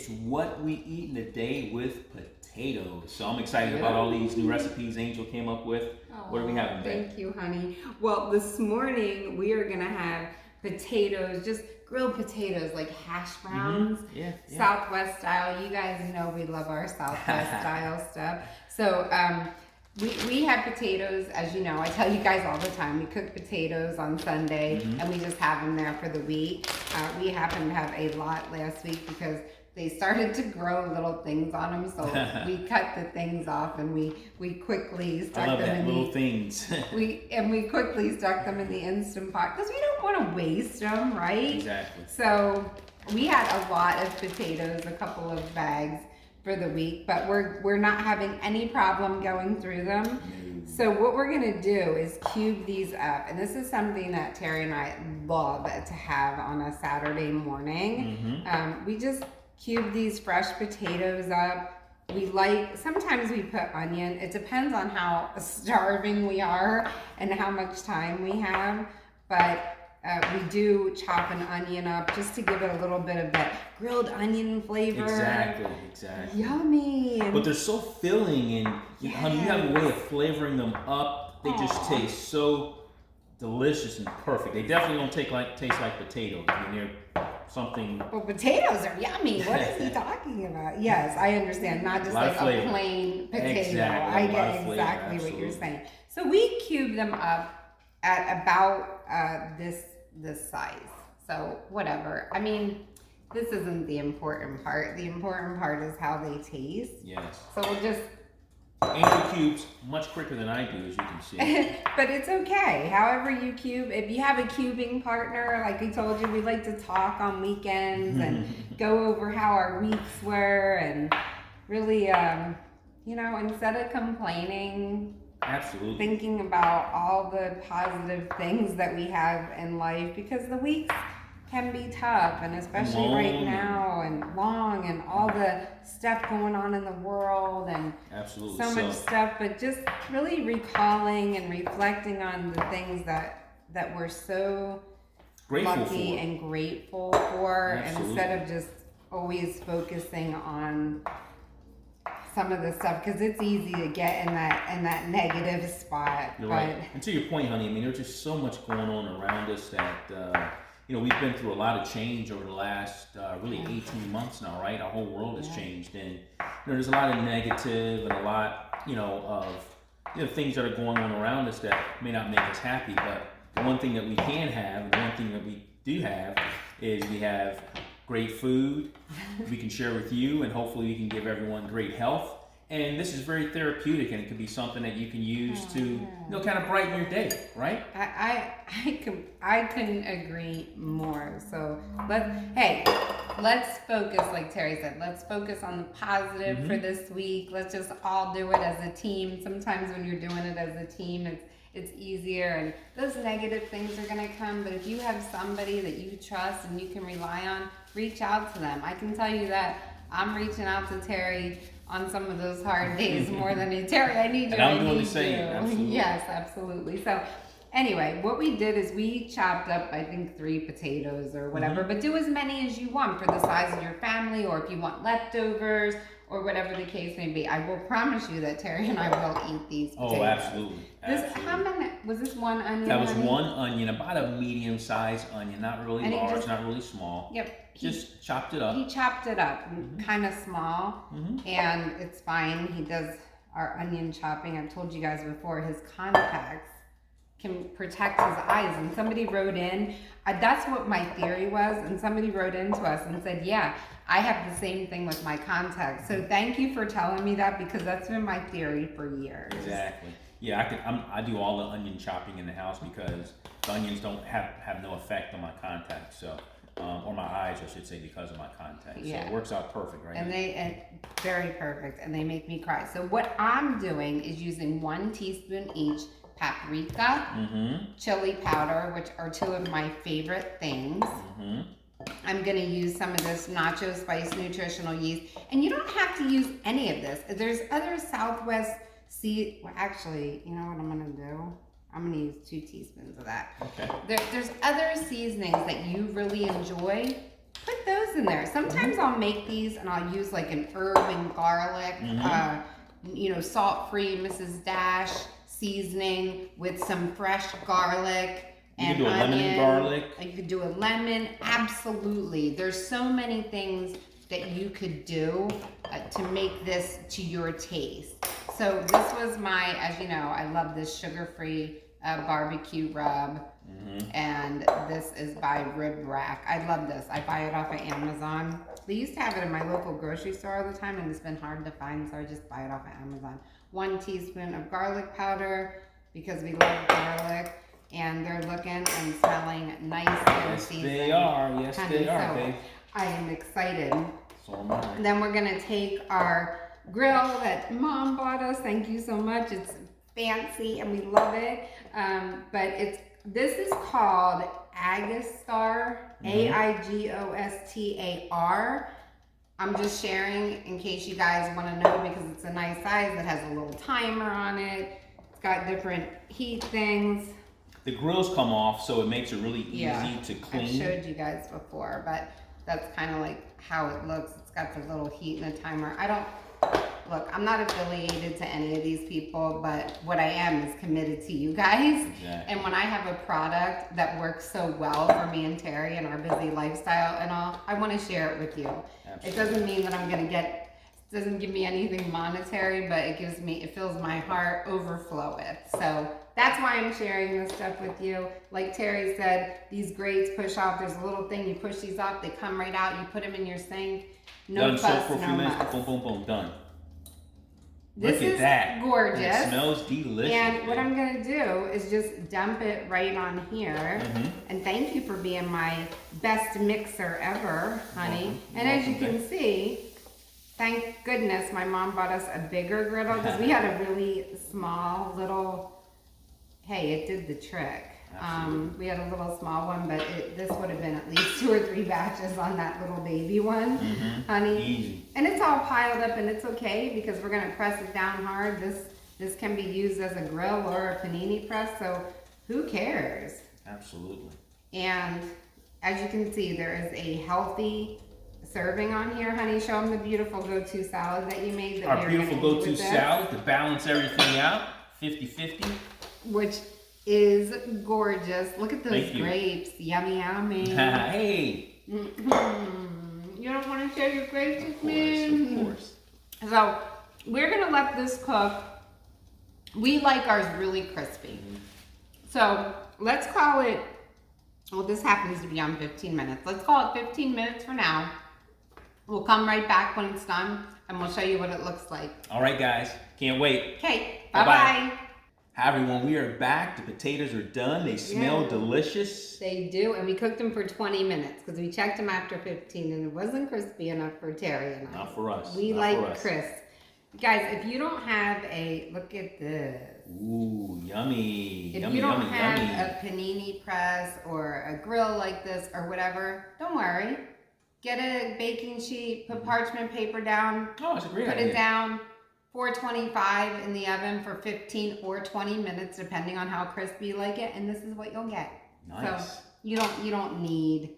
It's what we eat in a day with potatoes. So I'm excited about all these new recipes Angel came up with. What do we have today? Thank you, honey. Well, this morning we are gonna have potatoes, just grilled potatoes, like hash browns, Yeah. Southwest style. You guys know we love our Southwest style stuff. So we have potatoes, as you know. I tell you guys all the time, we cook potatoes on Sunday, and we just have them there for the week. We happened to have a lot last week because they started to grow little things on them, so we cut the things off and we quickly stuck them in little things. we quickly stuck them in the Instant Pot because we don't want to waste them, right? Exactly. So we had a lot of potatoes, a couple of bags for the week, but we're not having any problem going through them. So what we're gonna do is cube these up, and this is something that Terry and I love to have on a Saturday morning. We just cube these fresh potatoes up. Sometimes we put onion. It depends on how starving we are and how much time we have, but we do chop an onion up just to give it a little bit of that grilled onion flavor. Exactly. Yummy. But they're so filling, and honey, you have a way of flavoring them up. They just taste so delicious and perfect. They definitely don't taste like potatoes. I mean, they're something. Well, potatoes are yummy. What is he talking about? Yes, I understand. Not just like a plain potato. Exactly. I get exactly what you're saying. So we cube them up at about this size. So whatever. I mean, this isn't the important part. The important part is how they taste. Yes. So we'll just. Angel cubes much quicker than I do, as you can see. But it's okay. However you cube, if you have a cubing partner, like we told you, we like to talk on weekends and go over how our weeks were and really, instead of complaining, absolutely, thinking about all the positive things that we have in life, because the weeks can be tough, and especially right now, and long, and all the stuff going on in the world, and so much stuff, but just really recalling and reflecting on the things that we're so lucky and grateful for, instead of just always focusing on some of the stuff, because it's easy to get in that negative spot. You're right. And to your point, honey, I mean, there's just so much going on around us that we've been through a lot of change over the last really 18 months now, right? Our whole world has changed, and there's a lot of negative and a lot, of things that are going on around us that may not make us happy. But the one thing that we can have, and one thing that we do have, is we have great food we can share with you, and hopefully we can give everyone great health. And this is very therapeutic, and it can be something that you can use to, kind of brighten your day, right? I couldn't agree more. So let's focus, like Terry said, let's focus on the positive for this week. Let's just all do it as a team. Sometimes when you're doing it as a team, it's easier, and those negative things are gonna come. But if you have somebody that you trust and you can rely on, reach out to them. I can tell you that I'm reaching out to Terry on some of those hard days more than Terry, I need you. And I'm doing the same. Absolutely. Yes, absolutely. So anyway, what we did is we chopped up, I think, 3 potatoes or whatever, but do as many as you want for the size of your family, or if you want leftovers, or whatever the case may be. I will promise you that Terry and I will eat these potatoes. Oh, absolutely. How many, was this one onion? That was one onion, about a medium-sized onion, not really large, not really small. Yep. Just chopped it up. He chopped it up, kind of small, and it's fine. He does our onion chopping. I've told you guys before, his contacts can protect his eyes. And somebody wrote in, that's what my theory was, and somebody wrote into us and said, yeah, I have the same thing with my contacts. So thank you for telling me that, because that's been my theory for years. Exactly. Yeah, I do all the onion chopping in the house because the onions don't have no effect on my contacts. So. Or my eyes, I should say, because of my contacts. So it works out perfect, right? And very perfect, and they make me cry. So what I'm doing is using 1 teaspoon each paprika, chili powder, which are 2 of my favorite things. I'm gonna use some of this Nacho Spice Nutritional yeast, and you don't have to use any of this. There's other Southwest actually, you know what I'm gonna do? I'm gonna use 2 teaspoons of that. Okay. There's other seasonings that you really enjoy. put those in there. Sometimes I'll make these and I'll use like an herb and garlic, salt-free Mrs. Dash seasoning with some fresh garlic and you can do a onion. lemon and garlic. You could do a lemon, absolutely. There's so many things that you could do to make this to your taste. So this was my, as you know, I love this sugar-free barbecue rub. And this is by Rib Rack. I love this. I buy it off of Amazon. They used to have it in my local grocery store all the time, and it's been hard to find, so I just buy it off of Amazon. 1 teaspoon of garlic powder, because we love garlic. And they're looking and smelling nice and seasoned. Yes, they are. Yes, honey, they are, so babe. I am excited. So am I. And then we're gonna take our grill that Mom bought us. Thank you so much. It's fancy and we love it. But this is called Aigostar, Aigostar. I'm just sharing in case you guys want to know, because it's a nice size. It has a little timer on it. It's got different heat things. The grills come off, so it makes it really easy to clean. I've showed you guys before, but that's kind of like how it looks. It's got the little heat and the timer. Look, I'm not affiliated to any of these people, but what I am is committed to you guys. Exactly. And when I have a product that works so well for me and Terry and our busy lifestyle and all, I want to share it with you. Absolutely. It doesn't mean that I'm going to it doesn't give me anything monetary, but it fills my heart overflow with. So that's why I'm sharing this stuff with you. Like Terry said, these grates push off. There's a little thing, you push these off, they come right out, you put them in your sink. No done, fuss, for a few no minutes, muss. boom, boom, boom, done. This Look at is that. gorgeous. And it smells delicious. And what I'm gonna do is just dump it right on here. And thank you for being my best mixer ever, honey. And as you can see, thank goodness my mom bought us a bigger griddle, because we had a really small little, hey, it did the trick. We had a little small one, but this would have been at least 2 or 3 batches on that little baby one, honey. Easy. And it's all piled up, and it's okay because we're gonna press it down hard. This can be used as a grill or a panini press, so who cares? Absolutely. And as you can see, there is a healthy serving on here, honey. Show them the beautiful go-to salad that you made. Our beautiful go-to salad to balance everything out, 50-50. Which is gorgeous. Look at those grapes. Yummy, yummy. Hey. You don't want to share your grapes with me? Of course. So we're going to let this cook. We like ours really crispy. So let's call it, well, this happens to be on 15 minutes. Let's call it 15 minutes for now. We'll come right back when it's done, and we'll show you what it looks like. All right, guys. Can't wait. Okay, bye-bye. Hi, everyone. We are back. The potatoes are done. They smell delicious. They do, and we cooked them for 20 minutes because we checked them after 15, and it wasn't crispy enough for Terry and I. Not for us. We like crisp. Guys, if you don't have look at this. Ooh, yummy. If you don't have a panini press or a grill like this or whatever, don't worry. Get a baking sheet, put parchment paper down. Oh, that's a great idea. Put it down, 425 in the oven for 15 or 20 minutes, depending on how crispy you like it, and this is what you'll get. Nice. So you don't need.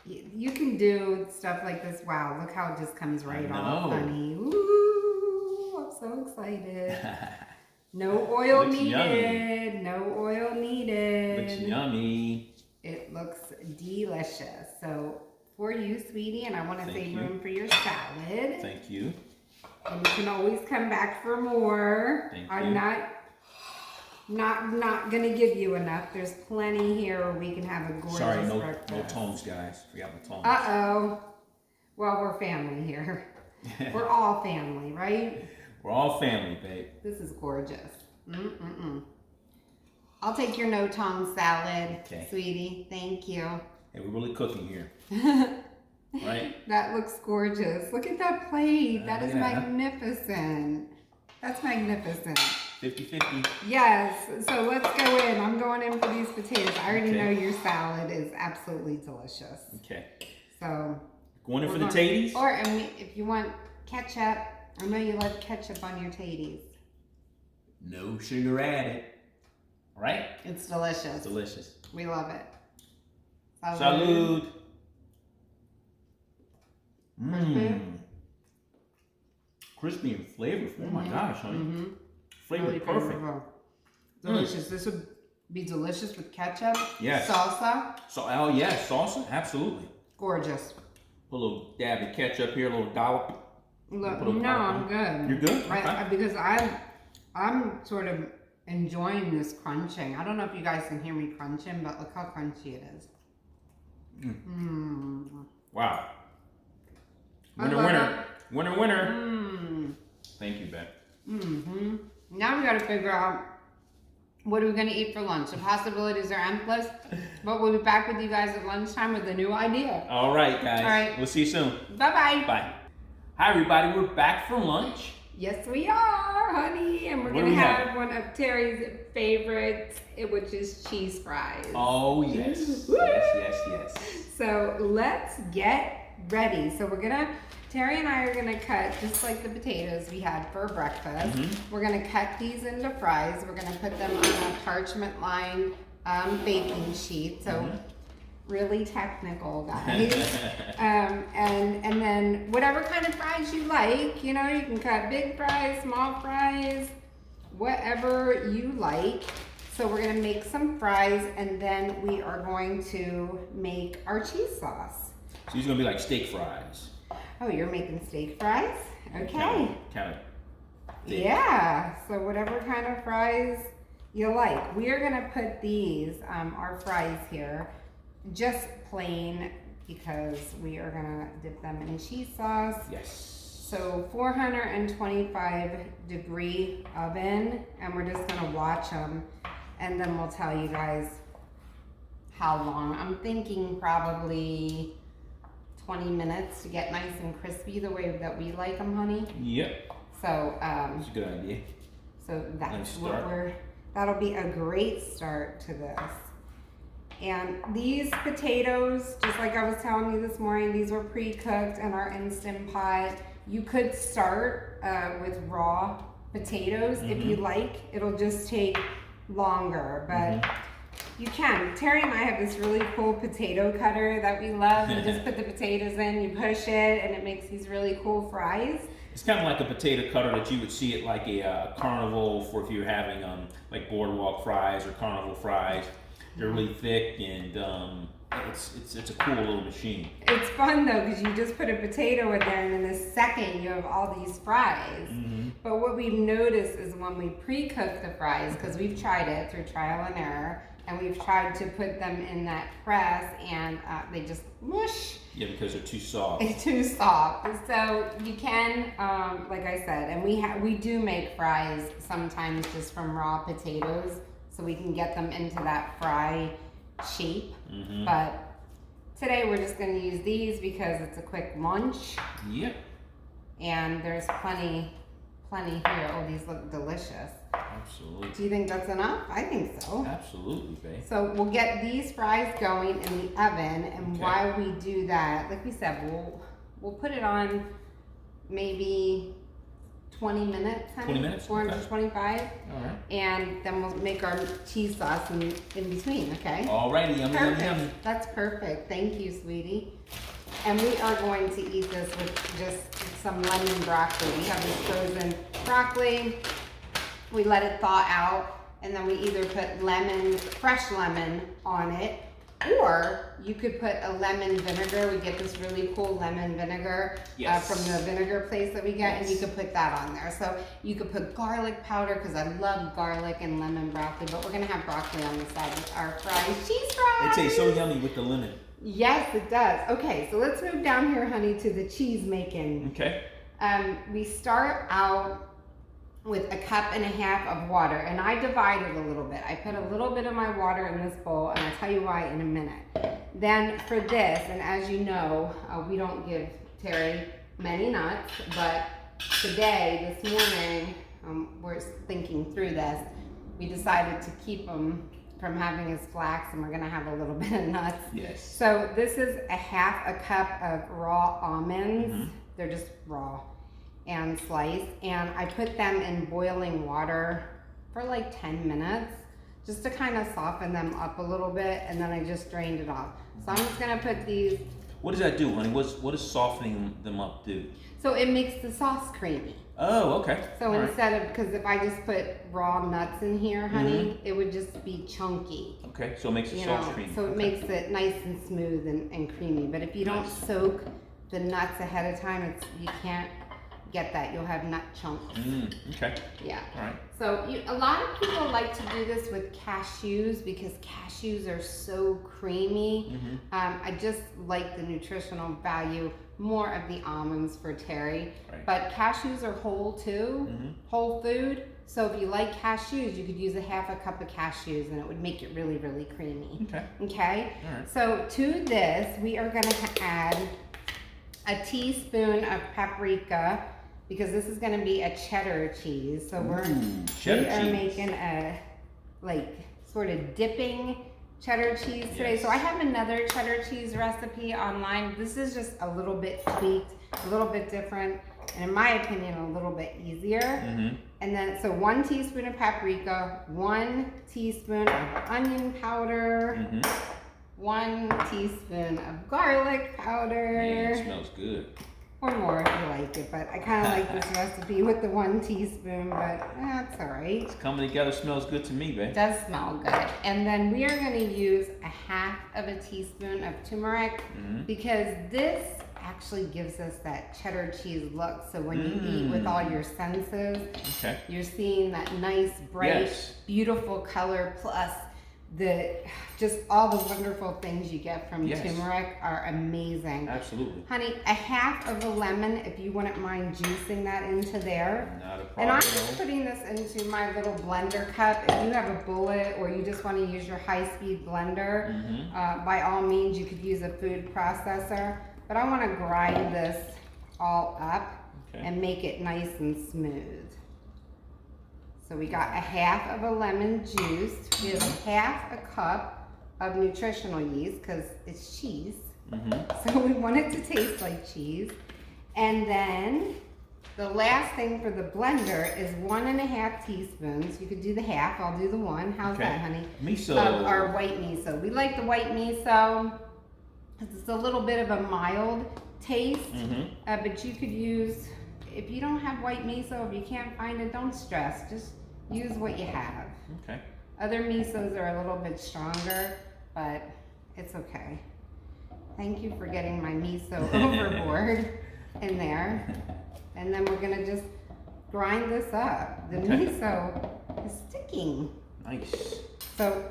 You can do stuff like this. Wow, look how it just comes right off, honey. Ooh, I'm so excited. No oil needed. Yummy. No oil needed. Looks yummy. It looks delicious. So for you, sweetie, and I want to save room for your salad. Thank you. And you can always come back for more. Thank I'm you. not gonna give you enough. There's plenty here where we can have a gorgeous breakfast. No tongs, guys. Forgot the tongs. Uh-oh. Well, we're family here. We're all family, right? We're all family, babe. This is gorgeous. I'll take your no tongs salad, sweetie. Thank you. Hey, we're really cooking here. Right? That looks gorgeous. Look at that plate. That is magnificent. That's magnificent. 50-50. Yes. So let's go in. I'm going in for these potatoes. I already know your salad is absolutely delicious. Okay. So going in for the taties? If you want ketchup, I know you love ketchup on your taties. No sugar added. Right? It's delicious. Delicious. We love it. Salud. Crispy and flavorful. Oh my gosh, honey. Flavor Really perfect. Delicious. This would be delicious with ketchup. Yes. Salsa. So, oh yes, salsa, absolutely. Gorgeous. Put a little dab of ketchup here, a little dollop. Look, no, I'm good. You're good? Okay. Because I'm sort of enjoying this crunching. I don't know if you guys can hear me crunching, but look how crunchy it is. Wow. Winner, winner. Thank you, Ben. Now we got to figure out what are we going to eat for lunch. The possibilities are endless, but we'll be back with you guys at lunchtime with a new idea. All right, guys. All right. We'll see you soon. Bye-bye. Bye. Hi, everybody. We're back for lunch. Yes, we are, honey, and we're What do going to we have? have one of Terry's favorites, which is cheese fries. Oh, yes. Woo! Yes. So let's get ready. So Terry and I are gonna cut just like the potatoes we had for breakfast. We're gonna cut these into fries. We're gonna put them on a parchment lined baking sheet. So really technical, guys. And then whatever kind of fries you like, you know, you can cut big fries, small fries, whatever you like. So we're gonna make some fries, and then we are going to make our cheese sauce. So these are going to be like steak fries. Oh, you're making steak fries? Okay. Kind of. Yeah, so whatever kind of fries you like. We are gonna put these, our fries here, just plain, because we are gonna dip them in cheese sauce. Yes. So 425 degree oven, and we're just gonna watch them, and then we'll tell you guys how long. I'm thinking probably 20 minutes to get nice and crispy the way that we like them, honey. Yep. So That's a good idea. so that's Nice what start. that'll be a great start to this. And these potatoes, just like I was telling you this morning, these were pre-cooked in our Instant Pot. You could start with raw potatoes if you like. It'll just take longer, but you can. Terry and I have this really cool potato cutter that we love. You just put the potatoes in, you push it, and it makes these really cool fries. It's kind of like a potato cutter that you would see at like a carnival for if you're having like boardwalk fries or carnival fries. They're really thick, and it's a cool little machine. It's fun though, because you just put a potato in there, and in a second you have all these fries. But what we've noticed is when we pre-cook the fries, because we've tried it through trial and error, and we've tried to put them in that press, and they just mush. Yeah, because they're too soft. It's too soft. So you can, like I said, and we do make fries sometimes just from raw potatoes, so we can get them into that fry shape. But today we're just going to use these because it's a quick lunch. Yep. And there's plenty here. Oh, these look delicious. Absolutely. Do you think that's enough? I think so. Absolutely, babe. So we'll get these fries going in the oven, and Okay. while we do that, like we said, we'll put it on maybe 20 minutes. Honey? 20 minutes? 425. All right. And then we'll make our cheese sauce in between, okay? Alrighty, yummy, Perfect. yummy. That's perfect. Thank you, sweetie. And we are going to eat this with just some lemon broccoli. We have this frozen broccoli. We let it thaw out, and then we either put fresh lemon on it, or you could put a lemon vinegar. We get this really cool lemon vinegar from the vinegar place that we get, and you could put that on there. So you could put garlic powder, because I love garlic and lemon broccoli, but we're gonna have broccoli on the side with our fries. Cheese fries! It tastes so yummy with the lemon. Yes, it does. Okay, so let's move down here, honey, to the cheese making. Okay. We start out with 1.5 cups of water, and I divide it a little bit. I put a little bit of my water in this bowl, and I'll tell you why in a minute. Then for this, and as you know, we don't give Terry many nuts, but today, this morning, we're thinking through this. We decided to keep him from having his flax, and we're gonna have a little bit of nuts. Yes. So this is 1/2 cup of raw almonds. They're just raw and sliced, and I put them in boiling water for like 10 minutes just to kind of soften them up a little bit, and then I just drained it off. So I'm just gonna put these What does that do, honey? What does softening them up do? So it makes the sauce creamy. Oh, okay. So All instead of, because if I just put raw nuts in here, honey, it would just be chunky. Okay, so it makes the You sauce know, creamy. so it makes it nice and smooth and creamy. But if you don't soak the nuts ahead of time, you can't get that. You'll have nut chunks. Okay. Yeah. All right. So a lot of people like to do this with cashews because cashews are so creamy. I just like the nutritional value more of the almonds for Terry. Right. But cashews are whole too, whole food. So if you like cashews, you could use a half a cup of cashews and it would make it really, really creamy. Okay. Okay? All right. So to this, we are gonna add a teaspoon of paprika because this is gonna be a cheddar cheese. So we are making a like sort of dipping cheddar cheese today. So I have another cheddar cheese recipe online. This is just a little bit tweaked, a little bit different, and in my opinion, a little bit easier. And then, so 1 teaspoon of paprika, 1 teaspoon of onion powder, 1 teaspoon of garlic powder. Man, it smells good. Or more if you like it, but I kind of like this recipe with the 1 teaspoon, but that's all right. It's coming together, smells good to me, babe. It does smell good. And then we are going to use a half of a teaspoon of turmeric because this actually gives us that cheddar cheese look. So when you eat with all your senses, you're seeing that nice, bright, beautiful color plus just all the wonderful things you get from turmeric are amazing. Absolutely. Honey, a half of a lemon, if you wouldn't mind juicing that into there. Not a problem. And I'm just putting this into my little blender cup. If you have a bullet or you just want to use your high-speed blender, by all means, you could use a food processor. But I want to grind this all up and make it nice and smooth. So we got a half of a lemon juiced. We have a half a cup of nutritional yeast because it's cheese. So we want it to taste like cheese. And then the last thing for the blender is 1.5 teaspoons. You could do the half, I'll do the 1. How's that, honey? Miso. Of our white miso. We like the white miso because it's a little bit of a mild taste. But you could use, if you don't have white miso, if you can't find it, don't stress. Just use what you have. Okay. Other misos are a little bit stronger, but it's okay. Thank you for getting my miso overboard in there. And then we're gonna just grind this up. The miso is sticking. Nice. So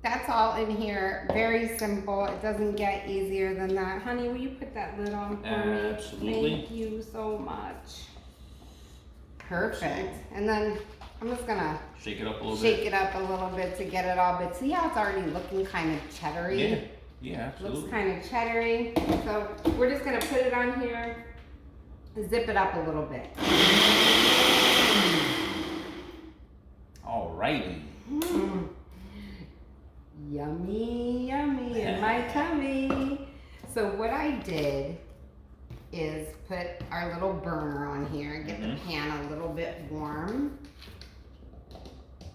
that's all in here. Very simple. It doesn't get easier than that. Honey, will you put that lid on for me? Absolutely. Thank you so much. Perfect. And then I'm just gonna shake it up a little bit to get it all. But see how it's already looking kind of cheddary? Yeah, absolutely. Looks kind of cheddary. So we're just gonna put it on here, zip it up a little bit. Alrighty. Yummy, yummy in my tummy. So what I did is put our little burner on here and get the pan a little bit warm.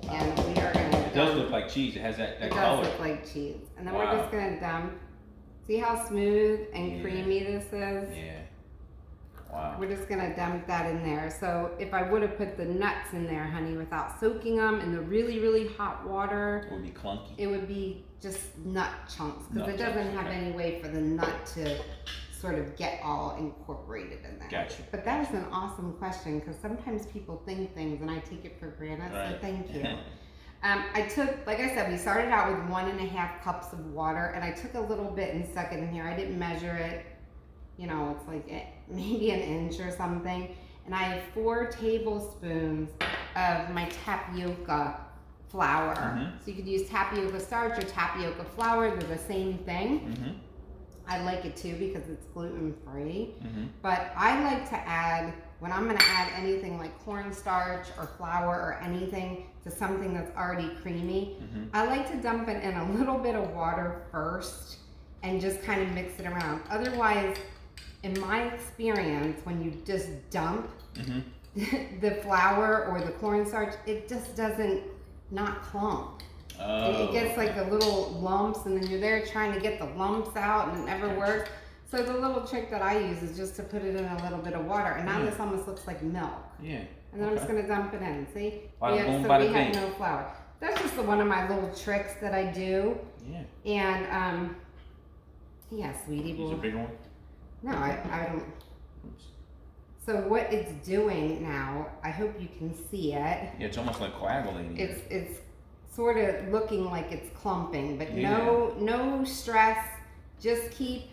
And we are gonna It does look like cheese. It has that color. It does look like cheese. And then we're just gonna dump. See how smooth and creamy this is? Yeah. Wow. We're just gonna dump that in there. So if I would have put the nuts in there, honey, without soaking them in the really, really hot water, It would be clunky. it would be just nut chunks because it doesn't have any way for the nut to sort of get all incorporated in there. Gotcha. But that is an awesome question because sometimes people think things and I take it for granted, so thank you. I took, like I said, we started out with 1.5 cups of water and I took a little bit and stuck it in here. I didn't measure it. You know, it's like maybe an inch or something. And I have 4 tablespoons of my tapioca flour. So you could use tapioca starch or tapioca flour. They're the same thing. I like it too because it's gluten-free. But I like to add, when I'm gonna add anything like cornstarch or flour or anything to something that's already creamy, I like to dump it in a little bit of water first and just kind of mix it around. Otherwise, in my experience, when you just dump the flour or the cornstarch, it just doesn't not clump. It gets like the little lumps and then you're there trying to get the lumps out and it never works. So the little trick that I use is just to put it in a little bit of water, and now Yeah. this almost looks like milk. Yeah. And then I'm just gonna dump it in. See? Bada boom, So bada we have bing. no flour. That's just one of my little tricks that I do. Yeah. And yeah, sweetie. Use a bigger one. No, I don't. Oops. So what it's doing now, I hope you can see it. Yeah, it's almost like coagulating. It's sort of looking like it's clumping, but Yeah. no stress. Just keep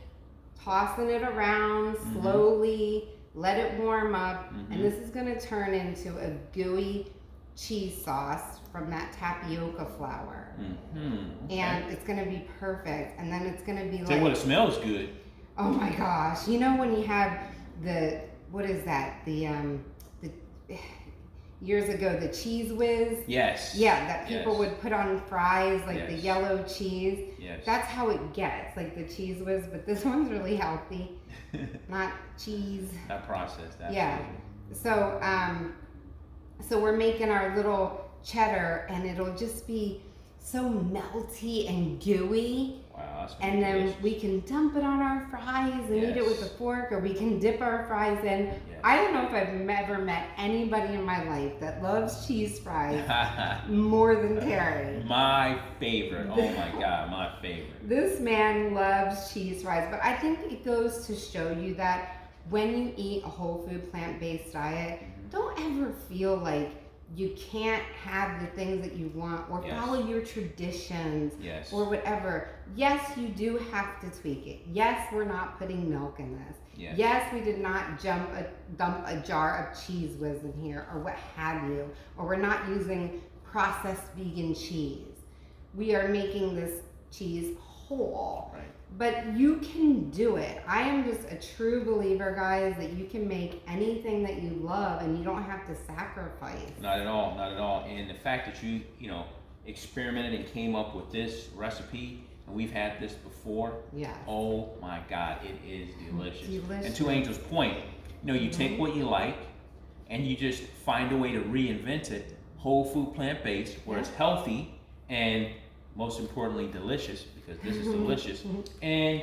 tossing it around Mm-hmm. slowly. Let it warm up, Mm-hmm. and this is going to turn into a gooey cheese sauce from that tapioca flour. Mm-hmm. Okay. And it's going to be perfect. And then it's going to be Tell you what, it smells good. oh my gosh! You know when you have the what is that? The years ago the cheese whiz. Yes. Yeah, that people Yes. would put on fries, like the Yes. yellow cheese. Yes. That's how it gets, like the cheese whiz. But this one's really healthy, not cheese. Not processed. Absolutely. Yeah. So we're making our little cheddar, and it'll just be so melty and gooey. Wow, that's And then delicious. we can dump it on our fries and eat it with a Yes. fork, or we can dip our fries in. Yes. I don't know if I've ever met anybody in my life that loves cheese fries more than Terry. My favorite. Oh my God, my favorite. This man loves cheese fries, but I think it goes to show you that when you eat a whole food plant-based diet, don't ever feel like you can't have the things that you want or Yes. follow your traditions Yes. or whatever. Yes, you do have to tweak it. Yes, we're not putting milk in this. Yes. Yes, we did not dump a jar of cheese whiz in here or what have you, or we're not using processed vegan cheese. We are making this cheese whole. Right. But you can do it. I am just a true believer, guys, that you can make anything that you love and you don't have to sacrifice. Not at all. Not at all. And the fact that you experimented and came up with this recipe, and we've had this before. Yes. Oh my God, it is delicious. Delicious. And to Angel's point, you take what you like, and you just find a way to reinvent it. Whole food, plant-based, where it's healthy and most importantly delicious, because this is delicious, and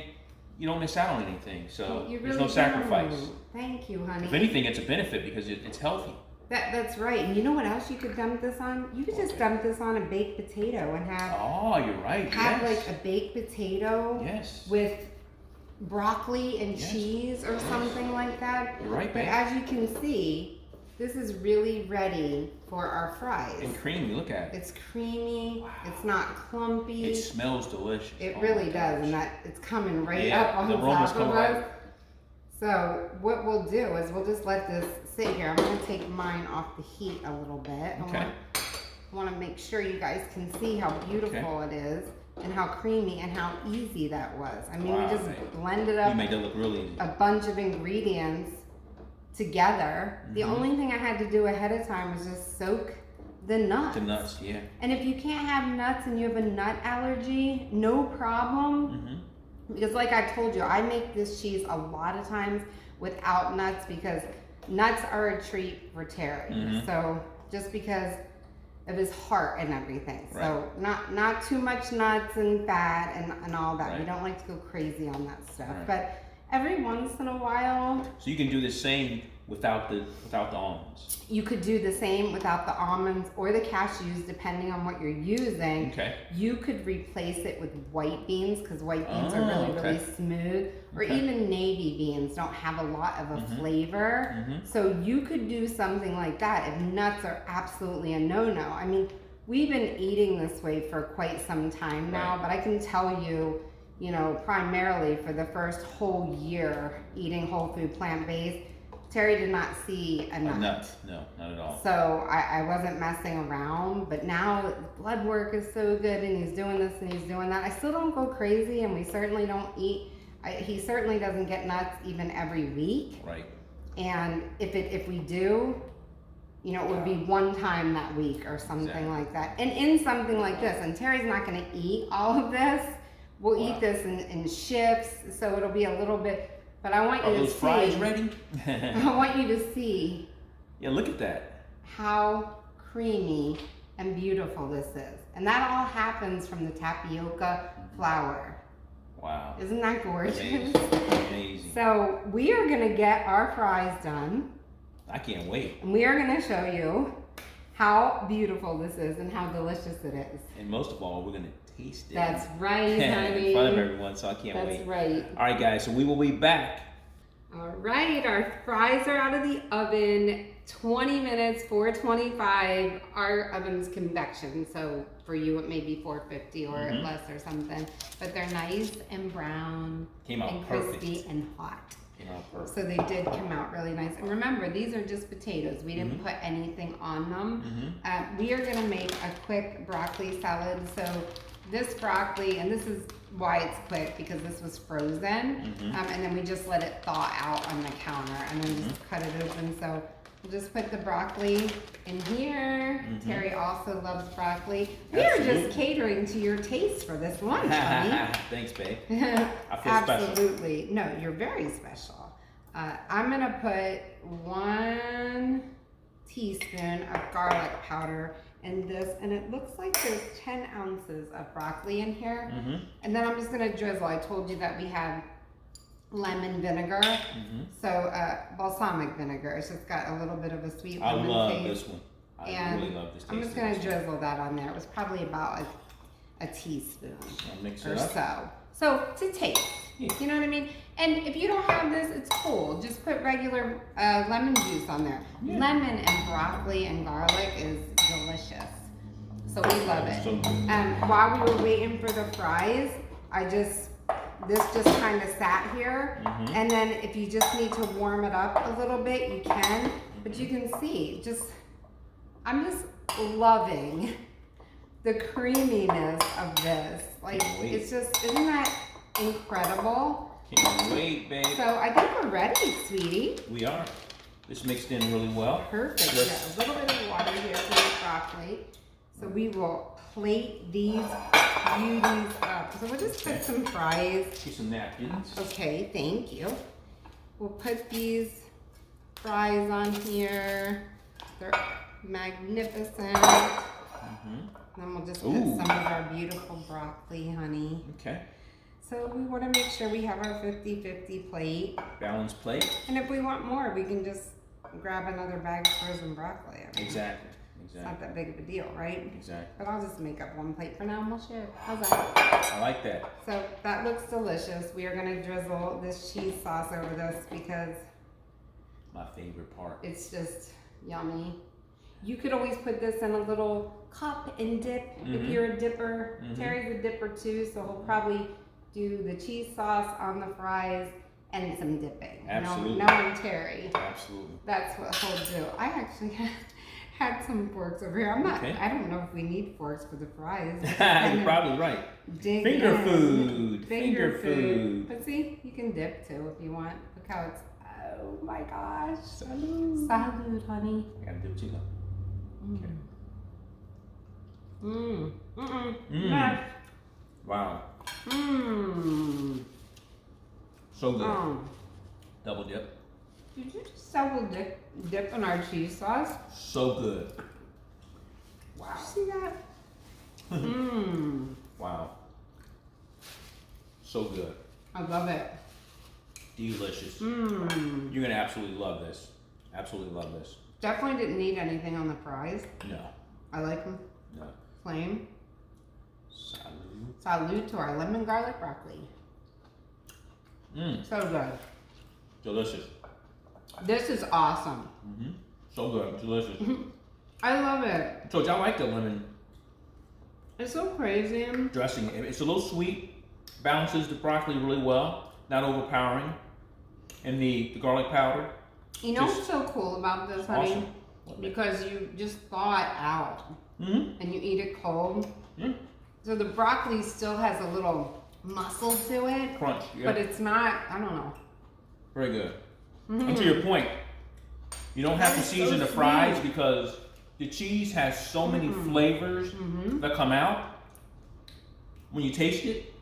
you don't miss out on anything. So You there's really no sacrifice. don't. Thank you, honey. If anything, it's a benefit because it's healthy. That's right. And you know what else you could dump this on? You could just dump this on a baked potato and have Oh, you're right. have Yes. like a baked potato Yes. with broccoli and Yes. cheese or something like that. You're right, But babe. as you can see, this is really ready for our fries. And creamy. Look at it. It's creamy. Wow. It's not clumpy. It smells delicious. It Oh really my does, and gosh. that it's coming right Yeah, up on the aroma's top of coming right us. So what we'll do is we'll just let this sit here. I'm gonna take mine off the heat a little bit. Okay. I want to make sure you guys can see how beautiful it is and how creamy and how easy that was. I mean, Wow, we just babe. blended You up made that look really easy. a bunch of ingredients together. The Mhm. only thing I had to do ahead of time was just soak the nuts. The nuts, yeah. And if you can't have nuts and you have a nut allergy, no problem. Mm-hmm. Because like I told you, I make this cheese a lot of times without nuts because nuts are a treat for Terry. Mhm. So just because of his heart and everything. So Right. not too much nuts and fat and all that. We Right. don't like to go crazy on that stuff. Right. But every once in a while, So you can do the same without the almonds. you could do the same without the almonds or the cashews, depending on what you're using. Okay. You could replace it with white beans because white beans are Oh, really, really okay. smooth. Or Okay. even navy beans don't have a lot of a Mhm. flavor. Mhm. So you could do something like that if nuts are absolutely a no-no. I mean, we've been eating this way for quite some time now, Right. but I can tell you, primarily for the first whole year eating whole food plant-based, Terry did not see a nut. Nuts? No, not at all. So I wasn't messing around, but now blood work is so good and he's doing this and he's doing that. I still don't go crazy and we certainly don't eat, he certainly doesn't get nuts even every week. Right. And if we do, it would be one time that week or something Exactly. like that. And in something like this, and Terry's not gonna eat all of this, we'll Wow. eat this in shifts, so it'll be a little bit, but I want Are you to those fries see, ready? I want you to see Yeah, look at that. how creamy and beautiful this is. And that all happens from the tapioca flour. Wow. Isn't that gorgeous? Amazing. Amazing. So we are gonna get our fries done. I can't wait. And we are gonna show you how beautiful this is and how delicious it is. And most of all, we're gonna taste it. That's right, honey. In front of everyone, so I can't wait. That's right. All right, guys. So we will be back. All right, our fries are out of the oven. 20 minutes, 425. Our oven's convection, so for you it may be 450 or less or something. But they're nice and brown Came out and perfect. crispy and hot. Came out perfect. So they did come out really nice. And remember, these are just potatoes. We didn't put anything on them. We are gonna make a quick broccoli salad. So this broccoli, and this is why it's quick, because this was frozen. And then we just let it thaw out on the counter and then just cut it open. So we'll just put the broccoli in here. Terry also loves broccoli. We are just catering to your taste for this lunch, honey. Thanks, babe. I feel special. Absolutely. No, you're very special. I'm gonna put 1 teaspoon of garlic powder in this, and it looks like there's 10 ounces of broccoli in here. And then I'm just gonna drizzle. I told you that we have lemon vinegar, so balsamic vinegar. It's just got a little bit of a sweet I lemon love taste. this one. I And really love this taste. I'm just gonna drizzle that on there. It was probably about a teaspoon I'll mix or it up. so. So to taste, you know what I mean? And if you don't have this, it's cool. Just put regular lemon juice on there. Lemon and broccoli and garlic is delicious. So we love it. So good. While we were waiting for the fries, this just kind of sat here. And then if you just need to warm it up a little bit, you can. But you can see, I'm just loving the creaminess of this. Like, it's just, isn't that incredible? Can't wait, babe. So I think we're ready, sweetie. We are. This mixed in really well. Perfect. Yeah, a little bit of water here for the broccoli. So we will plate these beauties up. So we'll just put some fries. Get some napkins. Okay, thank you. We'll put these fries on here. They're magnificent. Then we'll just put some of our beautiful broccoli, honey. Okay. So we want to make sure we have our 50-50 plate. Balanced plate. And if we want more, we can just grab another bag of frozen broccoli. I mean, Exactly. It's not that big of a deal, right? Exactly. But I'll just make up 1 plate for now and we'll share. How's that? I like that. So that looks delicious. We are going to drizzle this cheese sauce over this because My favorite part. it's just yummy. You could always put this in a little cup and dip if you're a dipper. Terry's a dipper too, so he'll probably do the cheese sauce on the fries and some dipping. Absolutely. Knowing Terry, Absolutely. that's what he'll do. I actually had some forks over here. I don't know if we need forks for the fries. You're probably right. Finger food. Finger food. But see, you can dip too if you want. Look how it's, oh my gosh. Salud. Salud, honey. I gotta dip too. Okay. Wow. So good. Double dip. Did you just double dip in our cheese sauce? So good. Wow. Did you see that? Wow. So good. I love it. Delicious. You're gonna absolutely love this. Absolutely love this. Definitely didn't need anything on the fries. No. I like them No. plain. Salud. Salud to our lemon garlic broccoli. So good. Delicious. This is awesome. So good. Delicious. I love it. So I like the lemon It's so crazy. dressing. It's a little sweet. Balances the broccoli really well. Not overpowering. And the garlic powder. You know what's so cool about this, honey? Awesome. Because you just thaw it out and you eat it cold. So the broccoli still has a little muscle to it. Crunch. Yeah. But it's not, I don't know. Very good. And to your point, you don't have to That is season so the fries sweet. because the cheese has so many flavors that come out. When you taste it,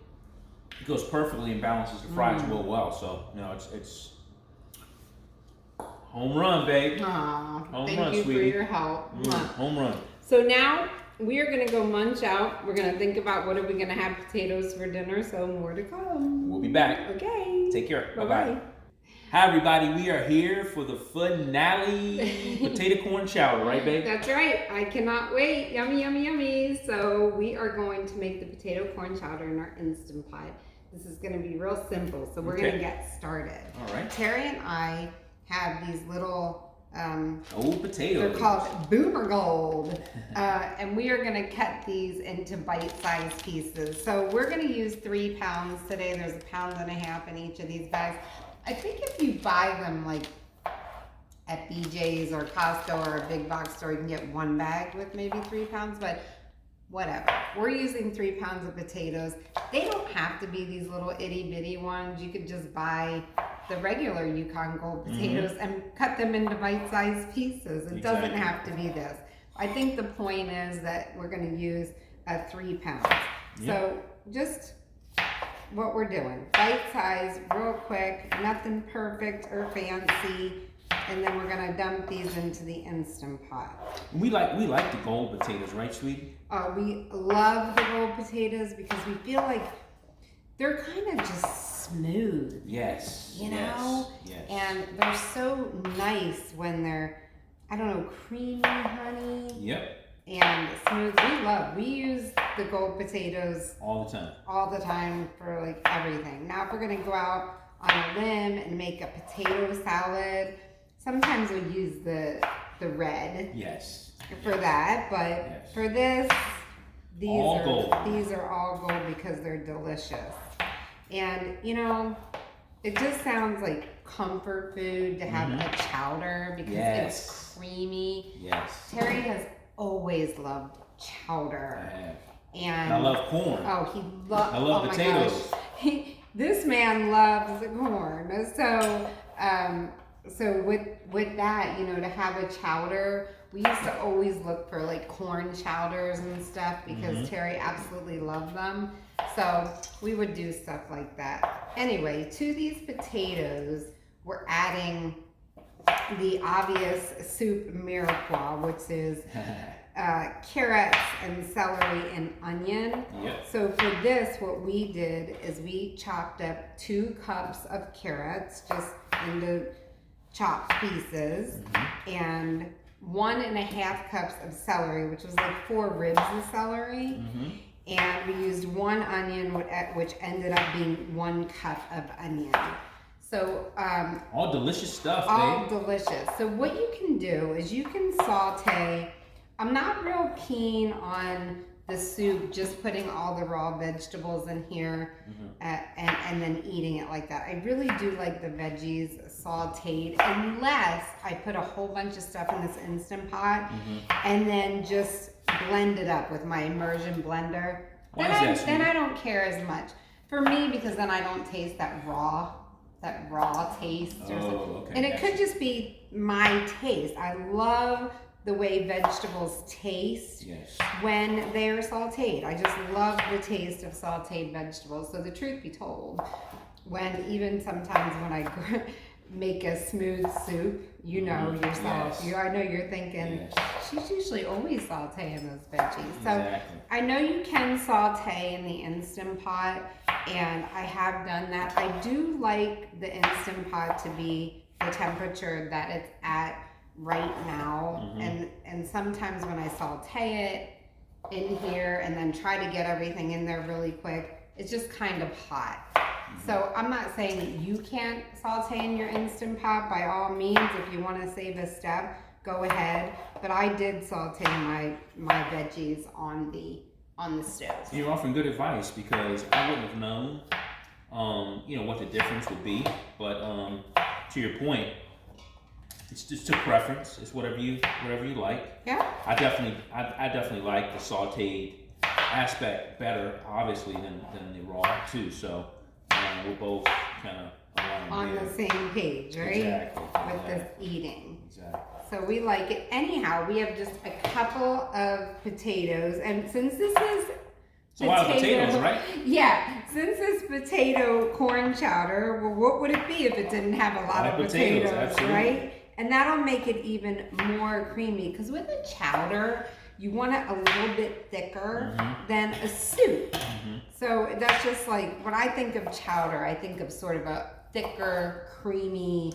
it goes perfectly and balances the fries real well. So, you know, it's home run, babe. Aw, Home thank run, you sweetie. for your help. Home run. So now we are gonna go munch out. We're gonna think about what are we gonna have potatoes for dinner. So more to come. We'll be back. Okay. Take care. Bye-bye. Bye-bye. Hi, everybody. We are here for the finale potato corn chowder, right, babe? That's right. I cannot wait. Yummy, yummy, yummy. So we are going to make the potato corn chowder in our Instant Pot. This is going to be real simple. So we're going to get started. All right. Terry and I have these little old potatoes. They're called Boomer Gold. And we are going to cut these into bite-sized pieces. So we're going to use 3 pounds today. There's 1.5 pounds in each of these bags. I think if you buy them like at BJ's or Costco or a big box store, you can get 1 bag with maybe 3 pounds, but whatever. We're using 3 pounds of potatoes. They don't have to be these little itty bitty ones. You could just buy the regular Yukon Gold potatoes and cut them into bite-sized pieces. It doesn't have to be this. I think the point is that we're going to use 3 pounds. So just what we're doing, bite size, real quick, nothing perfect or fancy, and then we're gonna dump these into the Instant Pot. We like the gold potatoes, right, sweetie? We love the gold potatoes because we feel like they're kind of just smooth. Yes. You know? Yes. And they're so nice when they're, I don't know, creamy, honey. Yep. And smooth. We use the gold potatoes all the time for like everything. Now if we're gonna go out on a limb and make a potato salad, sometimes we use the red for that, but for this, these are all gold because they're delicious. And you know, it just sounds like comfort food to have a chowder because it's creamy. Terry has always loved chowder. And I love corn. I love potatoes. This man loves the corn. So with that, you know, to have a chowder, we used to always look for like corn chowders and stuff because Terry absolutely loved them. So we would do stuff like that. Anyway, to these potatoes, we're adding the obvious soup mirepoix, which is carrots and celery and onion. So for this, what we did is we chopped up 2 cups of carrots just into chopped pieces and 1.5 cups of celery, which was like 4 ribs of celery. And we used 1 onion, which ended up being 1 cup of onion. So all delicious stuff, all delicious. So what you can do is you can saute. I'm not real keen on the soup just putting all the raw vegetables in here and then eating it like that. I really do like the veggies sauteed, unless I put a whole bunch of stuff in this Instant Pot and then just blend it up with my immersion blender. Then I don't care as much. For me, because then I don't taste that raw taste or something. And it could just be my taste. I love the way vegetables taste when they're sauteed. I just love the taste of sauteed vegetables. So the truth be told, even sometimes when I make a smooth soup, you know yourself. I know you're thinking, she's usually always sauteing those veggies. So I know you can saute in the Instant Pot, and I have done that. I do like the Instant Pot to be the temperature that it's at right now. And sometimes when I saute it in here and then try to get everything in there really quick, it's just kind of hot. So I'm not saying that you can't saute in your Instant Pot. By all means, if you want to save a step, go ahead. But I did saute my veggies on the stove. You're offering good advice because I wouldn't have known, what the difference would be. But to your point, it's just a preference. It's whatever you like. Yeah. I definitely like the sauteed aspect better, obviously, than the raw too. So we're both kind of on the same page, right? Exactly. With this eating. Exactly. So we like it. Anyhow, we have just a couple of potatoes, and since this is a lot of potatoes, right? Yeah. Since it's potato corn chowder, well, what would it be if it didn't have a lot of potatoes, absolutely. right? And that'll make it even more creamy. Because with a chowder, You want it a little bit thicker than a soup. So that's just like, when I think of chowder, I think of sort of a thicker, creamy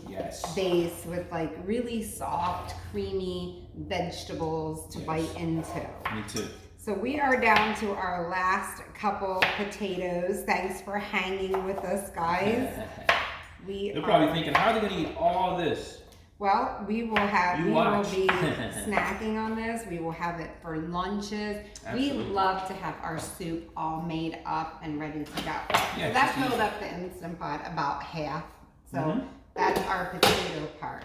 base with like really soft, creamy vegetables to bite into. Me too. So we are down to our last couple potatoes. Thanks for hanging with us, guys. They're probably thinking, how are they going to eat all this? Well, we will be snacking on this. We will have it for lunches. Absolutely. We love to have our soup all made up and ready to go. Yeah, so that filled up the Instant Pot about half. So that's our potato part.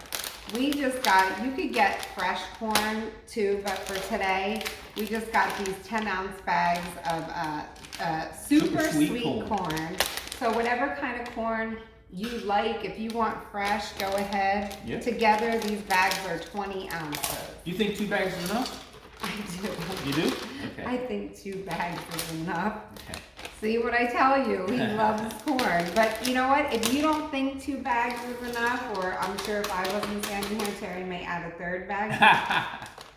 We just got, you could get fresh corn too, but for today, we just got these 10-ounce bags of super sweet corn. So whatever kind of corn you like, if you want fresh, go ahead. Yeah. Together, these bags are 20 ounces. You think 2 bags is enough? I do. You do? Okay. I think 2 bags is enough. Okay. See what I tell you? He loves corn. But you know what? If you don't think 2 bags is enough, or I'm sure if I wasn't standing here, Terry may add a 3rd bag.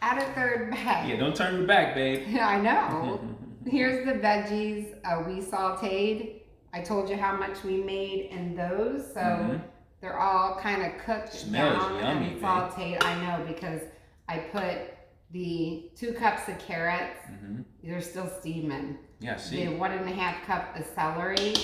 Add a 3rd bag. Yeah, don't turn your back, babe. I know. Here's the veggies we sauteed. I told you how much we made in those, so they're all kind of cooked down yummy, and sauteed. I know, because I put the 2 cups of carrots. They're still steaming. Yeah, see. The 1.5 cup of celery,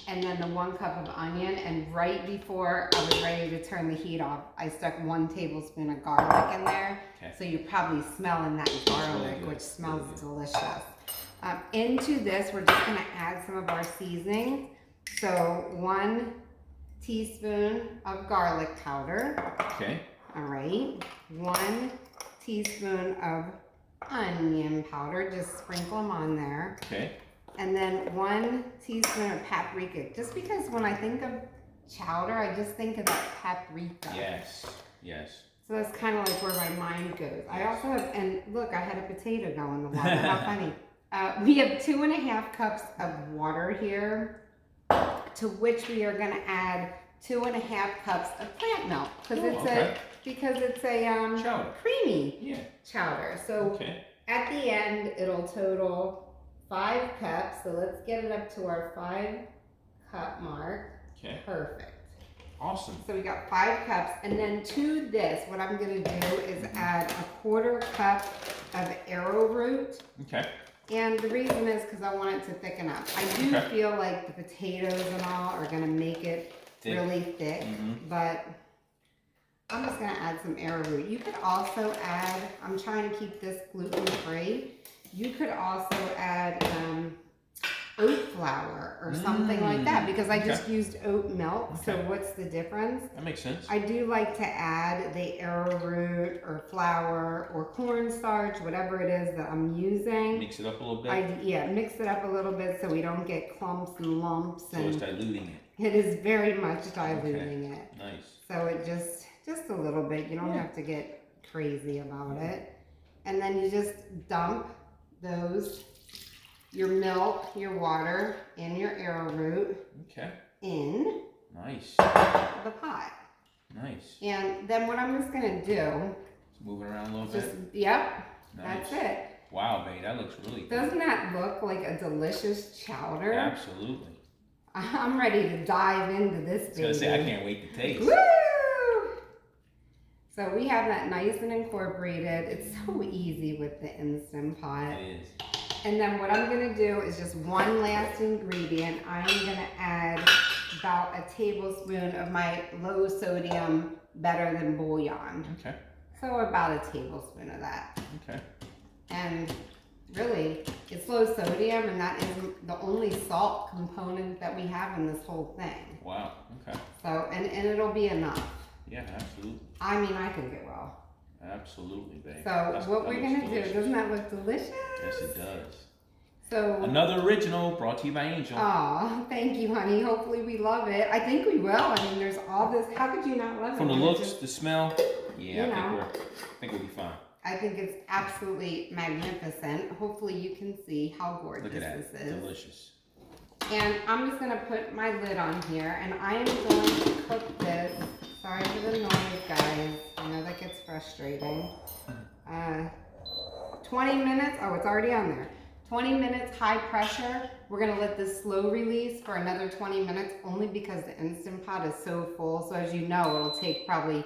and then the 1 cup of onion. And right before I was ready to turn the heat off, I stuck 1 tablespoon of garlic in there. Okay. So you're probably smelling that garlic, really which smells delicious. Into this, we're just gonna add some of our seasoning. So 1 teaspoon of garlic powder. Okay. All right. 1 teaspoon of onion powder. Just sprinkle them on there. Okay. And then 1 teaspoon of paprika. Just because when I think of chowder, I just think of that paprika. Yes. Yes. So that's kind of like where my mind goes. I also have, and look, I had a potato go in the water. How funny. We have 2.5 cups of water here, to which we are going to add 2.5 cups of plant milk, because it's a chowder. Creamy chowder. So at the end, it'll total 5 cups. So let's get it up to our 5-cup mark. Okay. Perfect. Awesome. So we got 5 cups, and then to this, what I'm going to do is add a 1/4 cup of arrowroot. Okay. And the reason is because I want it to thicken up. I do feel like the potatoes and all are going to make it really thick, but I'm just going to add some arrowroot. You could also add, I'm trying to keep this gluten-free, you could also add oat flour or something like that, because I just used oat milk. So what's the difference? That makes sense. I do like to add the arrowroot or flour or cornstarch, whatever it is that I'm using. Mix it up a little bit. Mix it up a little bit so we don't get clumps and lumps. So it's diluting it. It is very much diluting it. Nice. So it just a little bit. You don't have to get crazy about it. And then you just dump those, your milk, your water, and your arrowroot in the pot. Nice. And then what I'm just gonna do, Just move it around a little bit. Yep, Nice. that's it. Wow, babe, that looks really good. Doesn't that look like a delicious chowder? Absolutely. I'm ready to dive into this baby. I was gonna say, I can't wait to taste. Woo! So we have that nice and incorporated. It's so easy with the Instant Pot. It is. And then what I'm gonna do is just one last ingredient. I'm gonna add about a tablespoon of my low sodium Better Than bouillon. Okay. So about a tablespoon of that. Okay. And really, it's low sodium, and that is the only salt component that we have in this whole thing. Wow. Okay. So, and it'll be enough. Yeah, absolutely. I mean, I cook it well. Absolutely, babe. So what we're gonna do, doesn't that look delicious? Yes, it does. So another original brought to you by Angel. Aw, thank you, honey. Hopefully we love it. I think we will. I mean, there's all this. How could you not love it? From the looks, the smell, yeah, I think we'll be fine. I think it's absolutely magnificent. Hopefully you can see how gorgeous Look at that. this is. Delicious. And I'm just gonna put my lid on here, and I am going to cook this. Sorry for the noise, guys. I know that gets frustrating. 20 minutes. Oh, it's already on there. 20 minutes high pressure. We're gonna let this slow release for another 20 minutes only because the Instant Pot is so full. So as you know, it'll take probably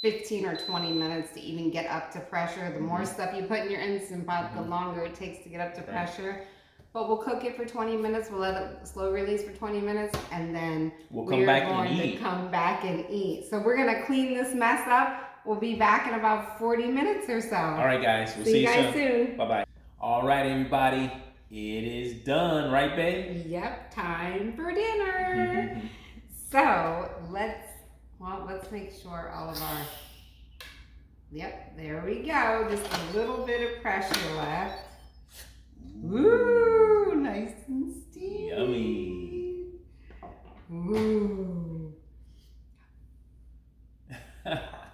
15 or 20 minutes to even get up to pressure. The more stuff you put in your Instant Pot, the longer it takes to get up to pressure. But we'll cook it for 20 minutes. We'll let it slow release for 20 minutes, and then we're going to come back and eat. So we're going to clean this mess up. We'll be back in about 40 minutes or so. All right, guys. We'll see you guys soon. Bye-bye. All right, everybody. It is done, right, babe? Yep, time for dinner. So let's make sure all of our, yep, there we go. Just a little bit of pressure left. Ooh, nice and steamy. Yummy. Ooh.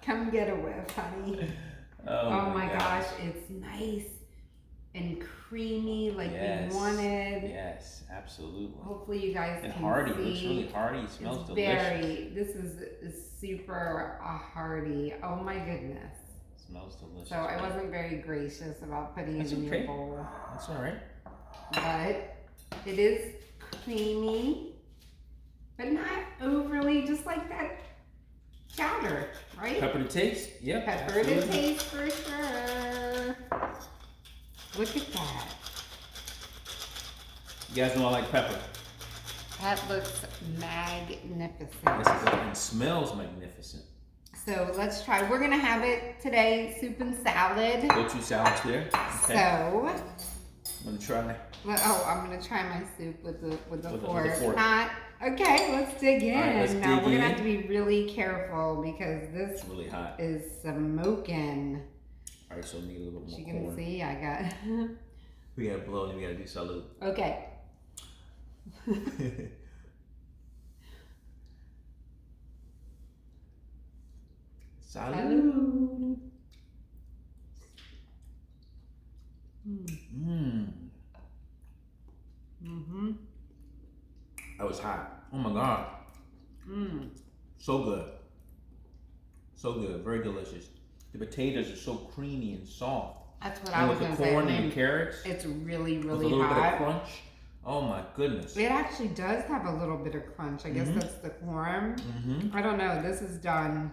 Come get a whiff, honey. Oh my gosh, it's nice and creamy like we wanted. Yes, absolutely. Hopefully you guys can hearty. see. It looks really hearty. It smells delicious. This is super hearty. Oh my goodness. Smells delicious. So I wasn't very gracious about putting it in your bowl. That's all right. But it is creamy, but not overly, just like that chowder, right? Pepper to taste. Yep. Pepper to taste for sure. Look at that. You guys know I like pepper. That looks magnificent. Yes, it smells magnificent. So let's try. We're gonna have it today, soup and salad. Go to salads there. Okay. So I'm gonna try. Oh, I'm gonna try my soup with the fork. With the fork. Okay, let's dig in. Right, now we're gonna have to be really careful because this it's really hot. is smoking. All right, so we need a little bit more. You can see I got. We gotta blow and we gotta do salute. Okay. Salud. That was hot. Oh my God. So good. So good. Very delicious. The potatoes are so creamy and soft. That's what I was going to say. With the corn and the carrots. It's really, really hot. With a little bit of crunch. Oh my goodness. It actually does have a little bit of crunch. I guess that's the corn. I don't know. This is done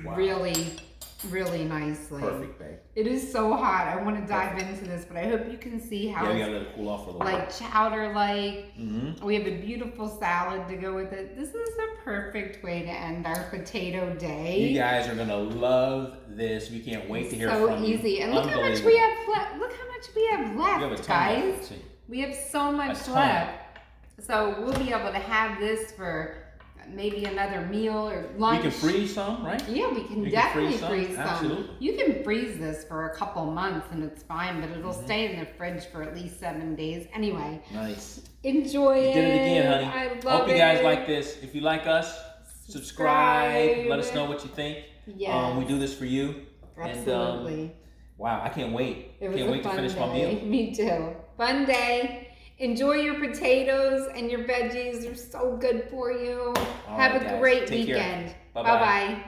really, really nicely. Perfect, babe. It is so hot. I want to dive into this, but I hope you can see how we gotta let it cool off a little like chowder-like. We have a beautiful salad to go with it. This is a perfect way to end our potato day. You guys are gonna love this. We can't wait to hear from you. So easy. And look how much we have left. Look how much we have left, guys. We have so much left. So we'll be able to have this for maybe another meal or lunch. We can freeze some, right? Yeah, we can definitely freeze some. Absolutely. You can freeze this for a couple months and it's fine, but it'll stay in the fridge for at least 7 days. Anyway. Nice. Enjoy it. You did it again, honey. I love it. Hope you guys like this. If you like us, subscribe. Let us know what you think. Yes. We do this for you. Absolutely. And, wow, I can't wait. It was can't wait to finish my meal. Me too. Fun day. Enjoy your potatoes and your veggies. They're so good for you. Have a great weekend. Bye-bye.